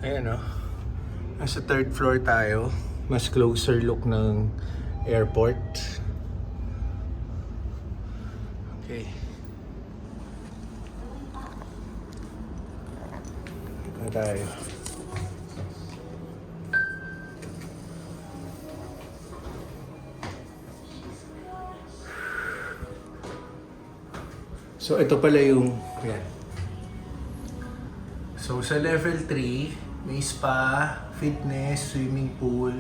Ayan o. Nasa third floor tayo. Mas closer look ng airport. Okay. Ito tayo. So ito pala yung yan. So sa level 3 may spa, fitness, swimming pool.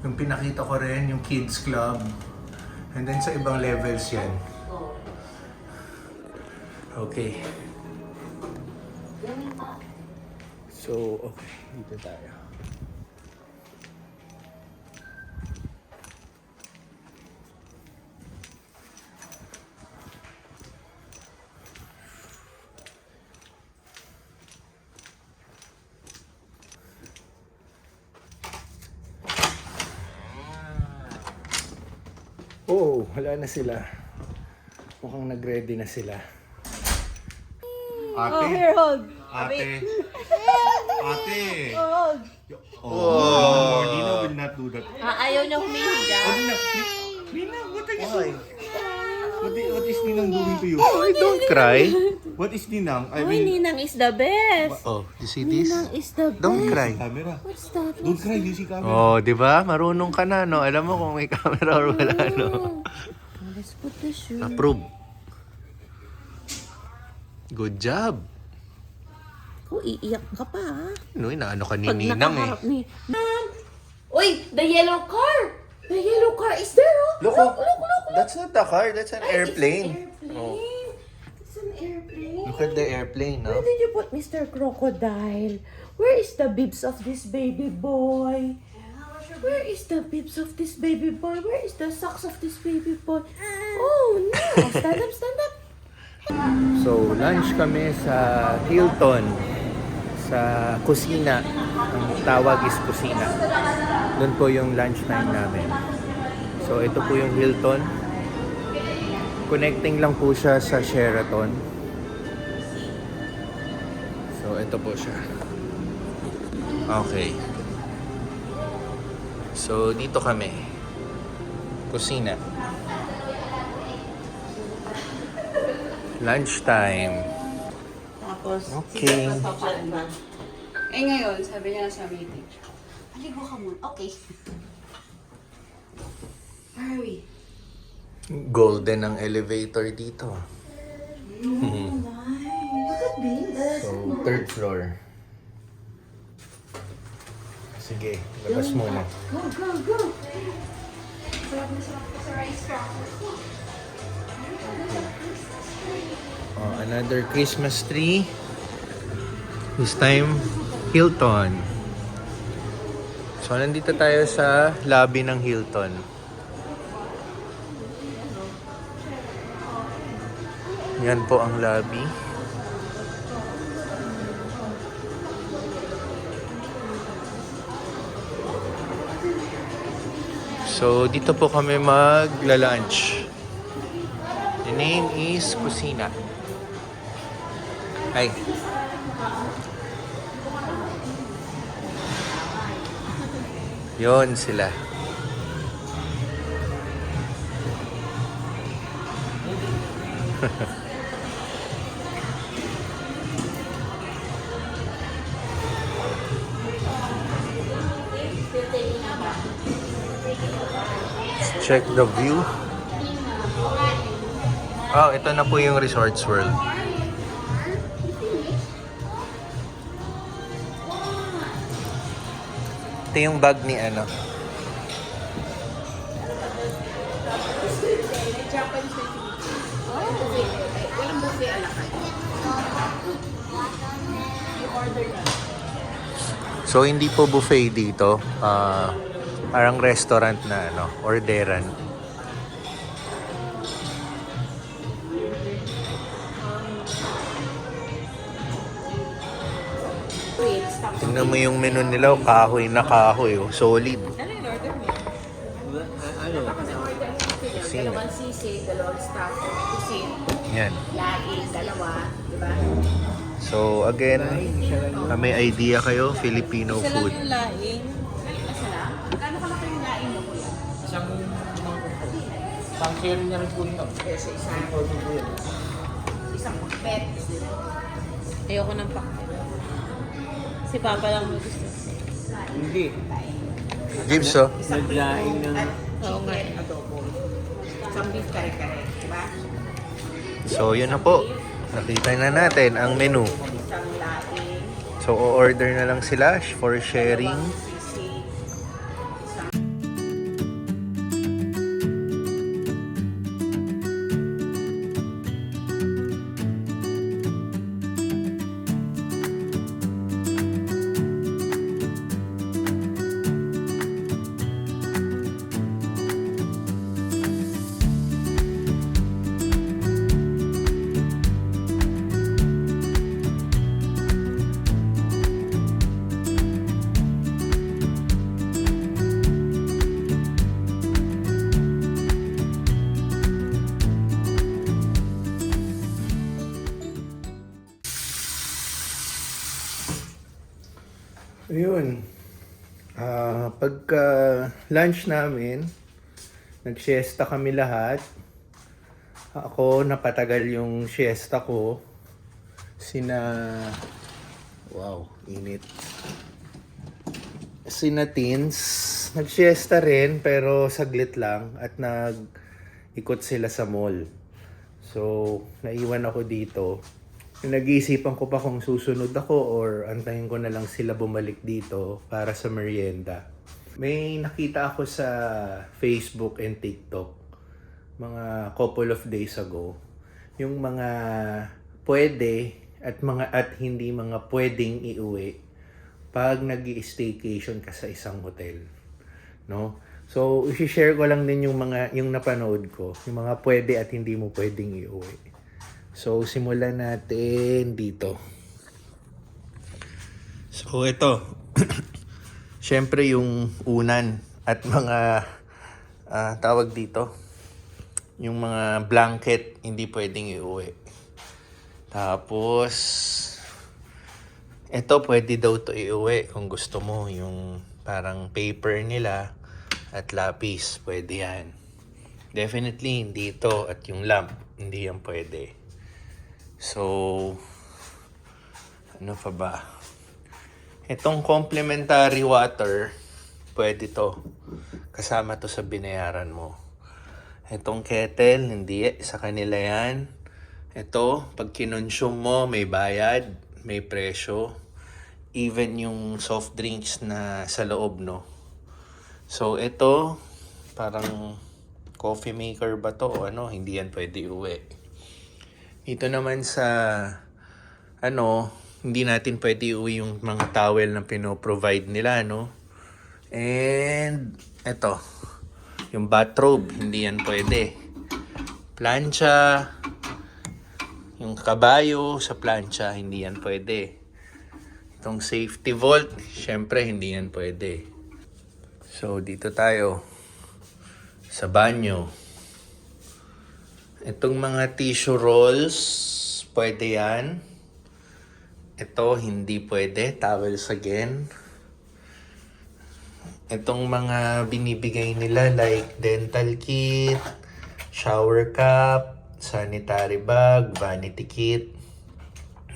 Yung pinakita ko rin, yung kids club. And then sa ibang levels yan. Okay. So, okay. Dito tayo. Oo, wala na sila. Mukhang nag-ready na sila. Oh, here, hold. Ate. Ate. Hold. Oh, Dina will not do that. Ayaw niya humihiga. Oh, Dina, what are you doing? What is Ninang doing to you? Oh, don't cry. What is Ninang? I Uy, mean, Ninang is the best. Oh, you see this? Ninang is the best. Don't cry. camera. What's that? Don't cry, you see camera. Oh, di ba? Marunong ka na, no? Alam mo kung may camera or wala, no? Let's put the shoe. Approve. Good job. Kung iiyak ka pa, ha? No, inaano ka ni Pag Ninang eh. nakaharap ni... Uy, the yellow car! The yellow car is there, oh! Look, Look, look, look! That's not a car, that's an airplane. It's an airplane. Oh. It's an airplane. Look at the airplane, no? Where did you put Mr. Crocodile? Where is the bibs of this baby boy? Where is the bibs of this baby boy? Where is the socks of this baby boy? Oh no! Stand up, stand up! So, lunch kami sa Hilton. Sa kusina. Ang tawag is kusina. Doon po yung lunch time namin. So, ito po yung Hilton. Connecting lang po siya sa Sheraton. So, ito po siya. Okay. So, dito kami. Kusina. Lunchtime. Tapos, Okay. eh ngayon, sabi niya sa meeting, maligo ka muna. Okay. Where are we? Golden ang elevator dito. Nice. Look at this. So, third floor. Sige, labas muna. Go, go, go. Sarap na sarap ko sa rice crackers. Oh, another Christmas tree. This time, Hilton. So, nandito tayo sa lobby ng Hilton. Yan po ang lobby. So, dito po kami magla-lunch. The name is Kusina. Hi. Yon sila. Let's check the view. Oh, ito na po yung Resorts World. Ito yung bag ni ano. So hindi po buffet dito. Parang restaurant na ano, orderan. Tingnan mo yung menu nila, oh, kahoy na kahoy, oh, solid. Kusina. Dalawang sisig, dalawang staff, kusina, Yan. laing, dalawa, di ba? So again, may idea kayo, Filipino Isa lang food. yung laing. Isa lang? Gano'n kalaki yung laing mo, kuya? Isang pang-share niya rin po ito. Isang pakpet. Ayoko ng pakit. Si Papa lang may gusto. Hindi. Gibbs, oh. Naglaing ng... Oo nga. Adobo. Isang beef kare-kare, diba? So yun na po. Nakita na natin ang menu. Isang laing, So o-order na lang sila for sharing. sisig, Ayun. Pagka lunch namin, nag-siesta kami lahat. Ako, napatagal yung siesta ko. Wow, init. Sina Teens, nag-siesta rin pero saglit lang at nag-ikot sila sa mall. So, naiwan ako dito. Nag-iisipan ko pa kung susunod ako or antayin ko na lang sila bumalik dito para sa merienda. May nakita ako sa Facebook and TikTok mga couple of days ago. Yung mga pwede at hindi mga pwedeng iuwi pag nag-i-staycation ka sa isang hotel. No? So, i-share ko lang din yung napanood ko. Yung mga pwede at hindi mo pwedeng iuwi. So, simulan natin dito. So, ito. Siyempre, yung unan at mga tawag dito. Yung mga blanket, hindi pwedeng iuwi. Tapos, ito pwede daw to iuwi kung gusto mo. Yung parang paper nila at lapis, pwede yan. Definitely, hindi ito. At yung lamp, hindi yan pwede. So, ano pa ba? Itong complimentary water, pwede to. Kasama to sa binayaran mo. Itong kettle, hindi. Sa kanila yan. Ito, pag kinonsume mo, may bayad, may presyo. Even yung soft drinks na sa loob, no? So, ito, parang coffee maker ba to o ano? Hindi yan pwede uwi. Ito naman sa, hindi natin pwede uwi yung mga towel na pino-provide nila, no? And, ito, yung bathrobe, hindi yan pwede. Plancha, yung kabayo sa plancha, hindi yan pwede. Itong safety vault, syempre hindi yan pwede. So, dito tayo sa banyo. Itong mga tissue rolls, pwede yan. Ito, hindi pwede. Towels again. Itong mga binibigay nila like dental kit, shower cap, sanitary bag, vanity kit.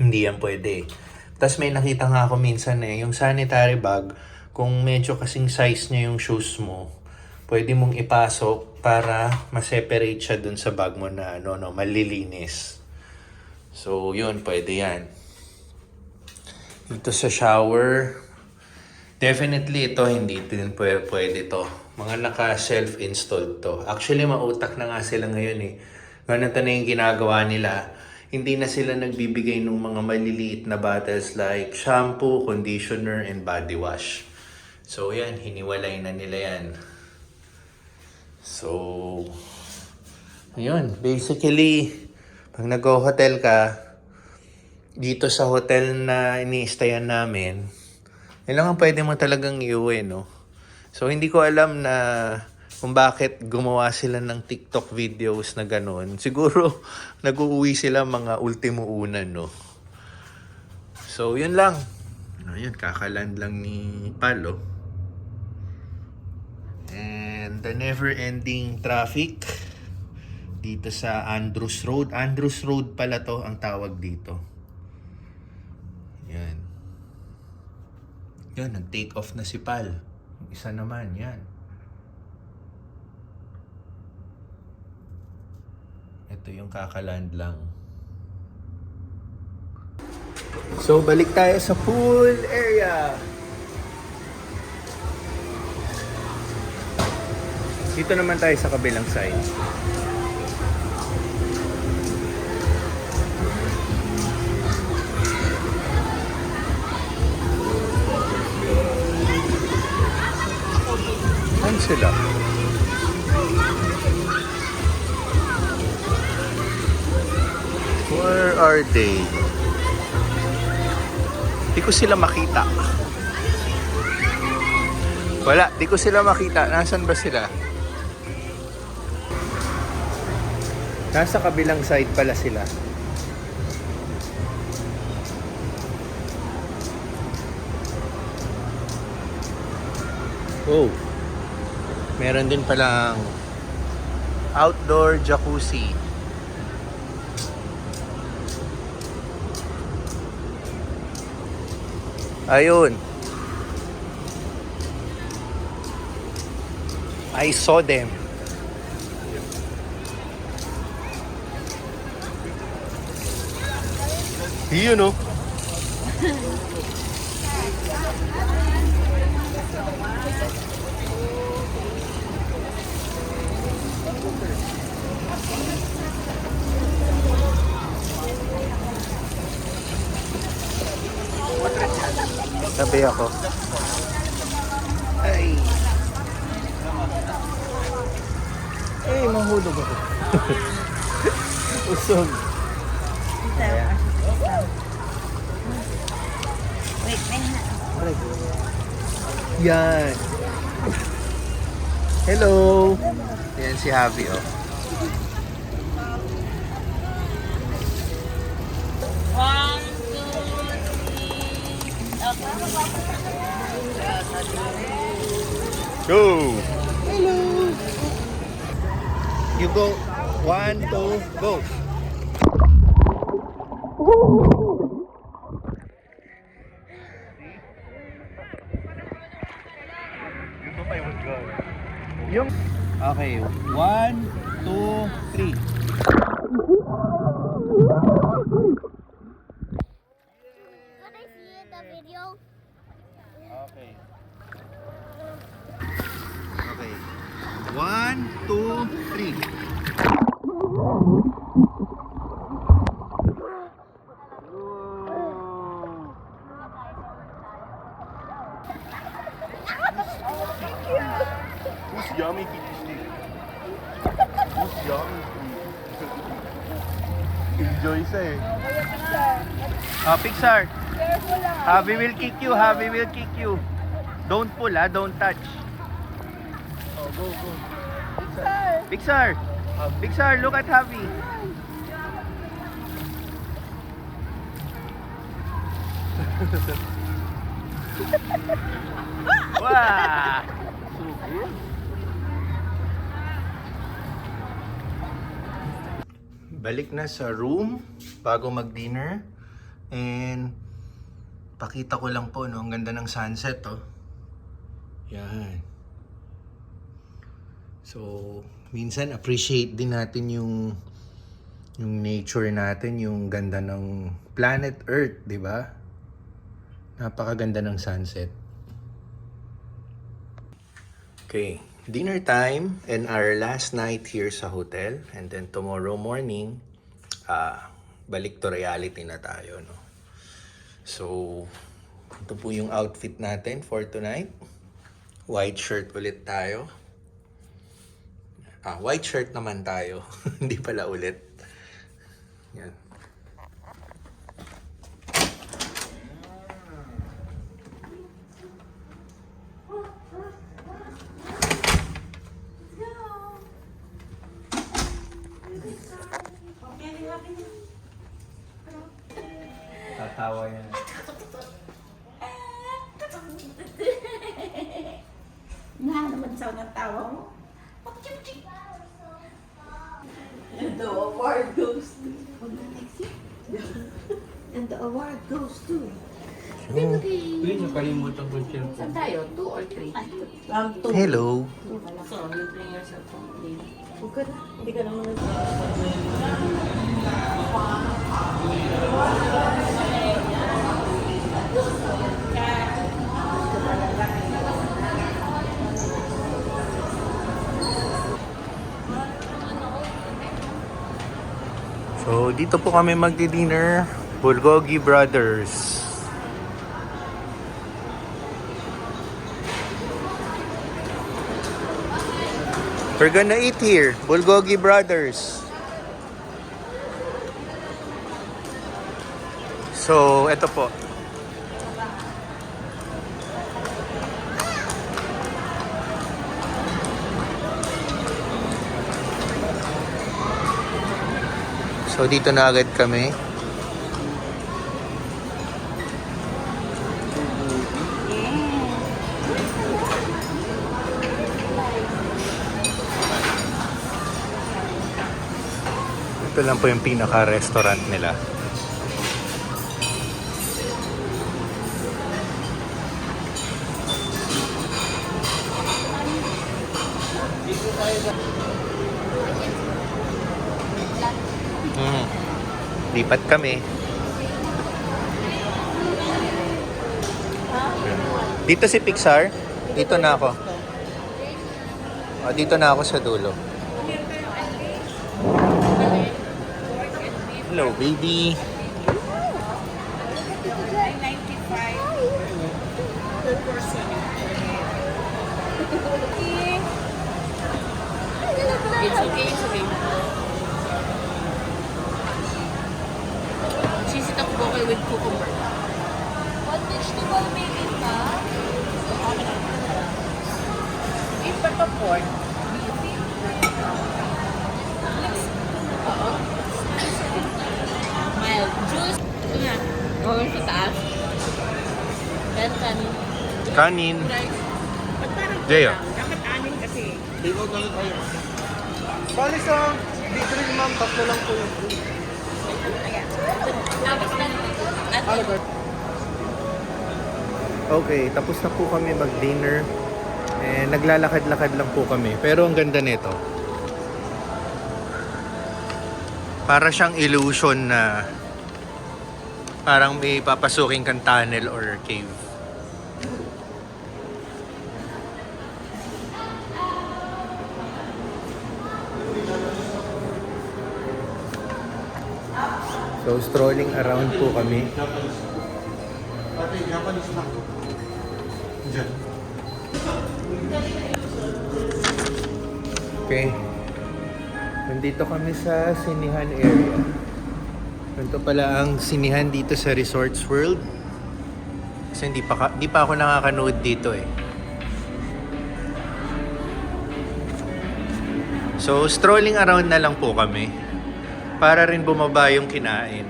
Hindi yan pwede. Tapos may nakita nga ako minsan yung sanitary bag, kung medyo kasing size niya yung shoes mo, pwede mong ipasok para ma-separate siya dun sa bag mo na malilinis. So, yun, pwede yan. Dito sa shower, definitely ito, hindi din pwede to. Mga naka-self-installed to. Actually, mautak na nga sila ngayon eh. Ganito na yung ginagawa nila. Hindi na sila nagbibigay ng mga maliliit na bottles like shampoo, conditioner, and body wash. So, yan, hiniwalay na nila yan. So, ayun. Basically, pag nag-hotel ka, dito sa hotel na ini-stayan namin, kailangan pwede mo talagang iuwi, no? So, hindi ko alam na kung bakit gumawa sila ng TikTok videos na gano'n. Siguro, nag-uuwi sila mga ultimo unan, no? So, yun lang. Ayun, kakaland lang ni Palo. And the never-ending traffic dito sa Andrews Road. Andrews Road pala to ang tawag dito. Yan. Yan, nag-take off na si Pal. Isa naman, yan. Ito yung kakaland lang. So, balik tayo sa pool area. Dito naman tayo sa kabilang side. Saan sila? Where are they? Di ko sila makita. Wala, di ko sila makita. Nasaan ba sila? Nasa kabilang side pala sila. Oh. Meron din palang outdoor jacuzzi. Ayun. I saw them. Yun, oh. Sabi ako. Ay. Ay, mahulog ako. Usog. Ayan. Wait, may Yan. Hello. Yan si Javi, oh. Go. Hello. You go. 1, 2, go. Yung okay, 1, 2, 3. Can I see the video? Okay. Okay. 1, 2, 3. Who's yummy stick? Who's yummy? Enjoy sa eh. Pixar. Javi will kick you. Javi will kick you. Don't pull, don't touch. Oh, go, go. Pixar. Pixar, look at Javi. Wow. Balik na sa room bago mag-dinner. And pakita ko lang po, no, ang ganda ng sunset, oh. Yan. So, minsan appreciate din natin yung nature natin, yung ganda ng planet Earth, di ba? Napakaganda ng sunset. Okay, dinner time and our last night here sa hotel. And then tomorrow morning, balik to reality na tayo, no? So, ito po yung outfit natin for tonight. White shirt ulit tayo. White shirt naman tayo. Hindi pala ulit. Yan. Tatawa yan. bansaw ng tawa mo. And the award goes to... And the award goes to... Uy, nakalimutan ko siya. Saan tayo? 2 or 3? Hello. So, you bring your cellphone, please. Huwag ka na. Hindi ka naman So, dito po kami magdi-dinner. Bulgogi Brothers. We're gonna eat here. Bulgogi Brothers. So, eto po. So, dito na agad kami. Ito lang po yung pinaka-restaurant nila. Lipat kami. Dito si Pixar. Dito na ako. Dito na ako sa dulo. Hello, baby. It's okay, it's okay. Sisi tteokbokki with cucumber. What vegetable baby pa? Eat pa pa pork. Mild juice. Ito nga. Gawin sa taas. Then kanin. Kanin. Ba't parang Jaya. dapat anin kasi. Ikaw galit tayo. Bali sa big ring ma'am, tatlo lang po yung food. Tapos na. Okay, tapos na po kami mag-dinner. Naglalakad-lakad lang po kami. Pero ang ganda nito. Para siyang illusion na parang may papasuking kang tunnel or cave. So, strolling around po kami. Pati, Japanese na. Diyan. Okay. Nandito kami sa Sinihan area. Ito pala ang sinihan dito sa Resorts World. Kasi di pa ako nakakanood dito eh. So, strolling around na lang po kami. Para rin bumaba yung kinain.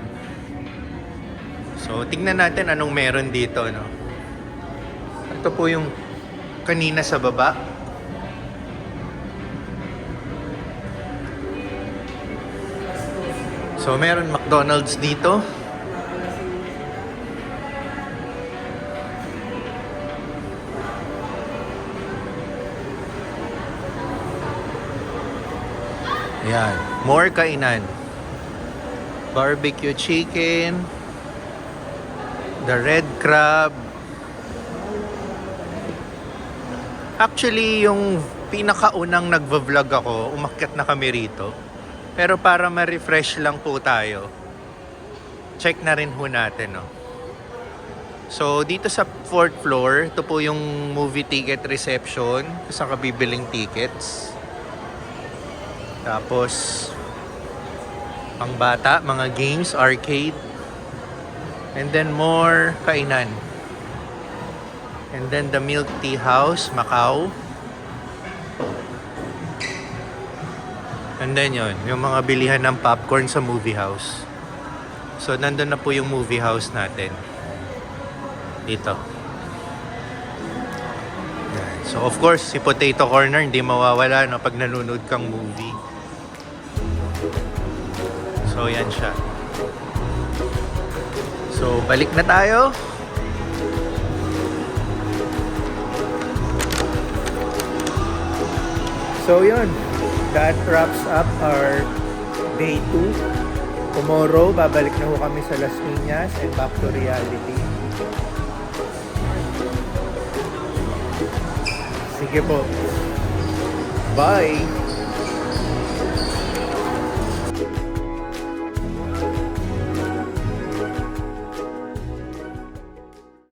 So, tingnan natin anong meron dito, no? Ito po yung kanina sa baba. So, meron McDonald's dito. Ayan. More kainan. Barbecue chicken. The red crab. Actually, yung pinakaunang nagvo-vlog ako, umakyat na kami rito. Pero para ma-refresh lang po tayo, check na rin ho natin, no? So, dito sa 4th floor, ito po yung movie ticket reception. Saan ka bibiling tickets. Tapos, pang bata, mga games, arcade. And then more kainan. And then the Milk Tea House, Macau. And then yun, yung mga bilihan ng popcorn sa movie house. So, nandun na po yung movie house natin. Dito. Yan. So of course, si Potato Corner hindi mawawala no, pag nanonood kang movie. So yan siya. So balik na tayo. So yun, that wraps up our day 2. Tomorrow, babalik na ho kami sa Las Piñas and back to reality. Sige po. Bye!